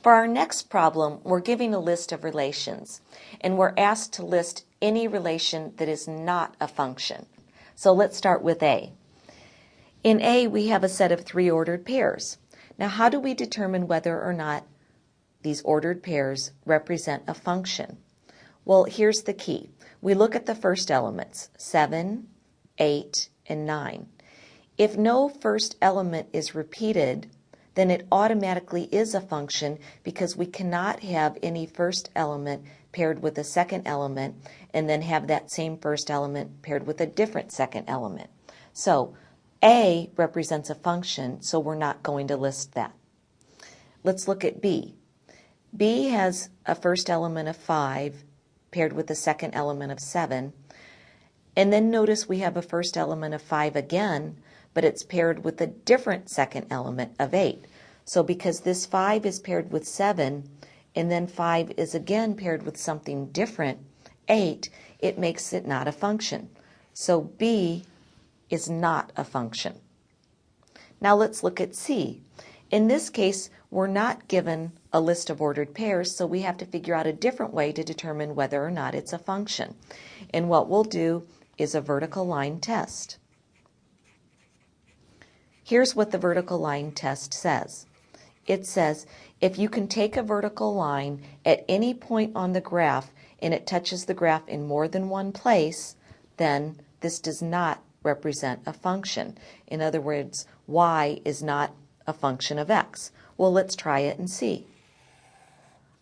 For our next problem, we're giving a list of relations, and we're asked to list any relation that is not a function. So let's start with A. In A, we have a set of 3 ordered pairs. Now, how do we determine whether or not these ordered pairs represent a function? Well, here's the key. We look at the first elements, 7, 8, and 9. If no first element is repeated, then it automatically is a function because we cannot have any first element paired with a second element and then have that same first element paired with a different second element. So A represents a function, so we're not going to list that. Let's look at B. B has a first element of 5 paired with a second element of 7. And then notice we have a first element of 5 again, but it's paired with a different second element of 8. So because this 5 is paired with 7, and then 5 is again paired with something different, 8, it makes it not a function. So B is not a function. Now let's look at C. In this case, we're not given a list of ordered pairs, so we have to figure out a different way to determine whether or not it's a function. And what we'll do is a vertical line test. Here's what the vertical line test says. It says if you can take a vertical line at any point on the graph and it touches the graph in more than one place, then this does not represent a function. In other words, y is not a function of x. Well, let's try it and see.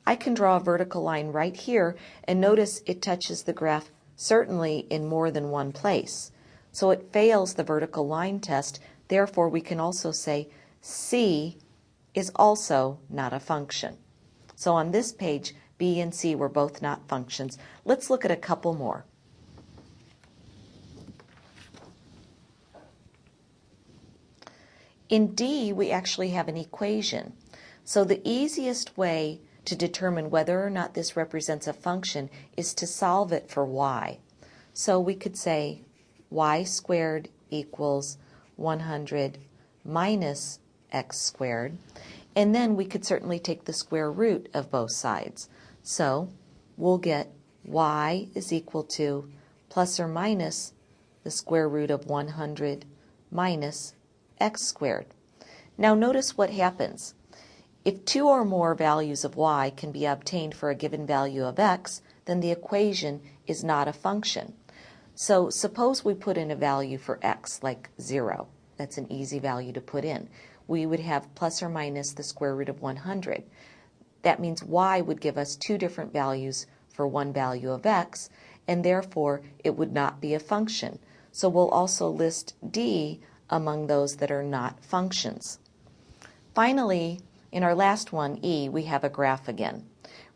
I can draw a vertical line right here, and notice it touches the graph certainly in more than one place. So it fails the vertical line test. Therefore, we can also say C is also not a function. So on this page, B and C were both not functions. Let's look at a couple more. In D, we actually have an equation. So the easiest way to determine whether or not this represents a function is to solve it for y. So we could say y squared equals 100 minus x squared, and then we could certainly take the square root of both sides. So we'll get y is equal to plus or minus the square root of 100 minus x squared. Now notice what happens. If 2 or more values of y can be obtained for a given value of x, then the equation is not a function. So suppose we put in a value for x, like 0. That's an easy value to put in. We would have plus or minus the square root of 100. That means y would give us 2 different values for one value of x, and therefore it would not be a function. So we'll also list D among those that are not functions. Finally, in our last one, E, we have a graph again.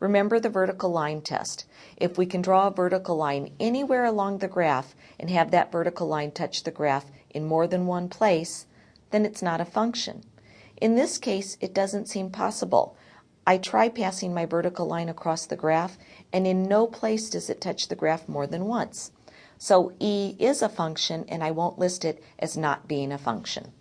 Remember the vertical line test. If we can draw a vertical line anywhere along the graph and have that vertical line touch the graph in more than one place, then it's not a function. In this case, it doesn't seem possible. I try passing my vertical line across the graph, and in no place does it touch the graph more than once. So E is a function, and I won't list it as not being a function.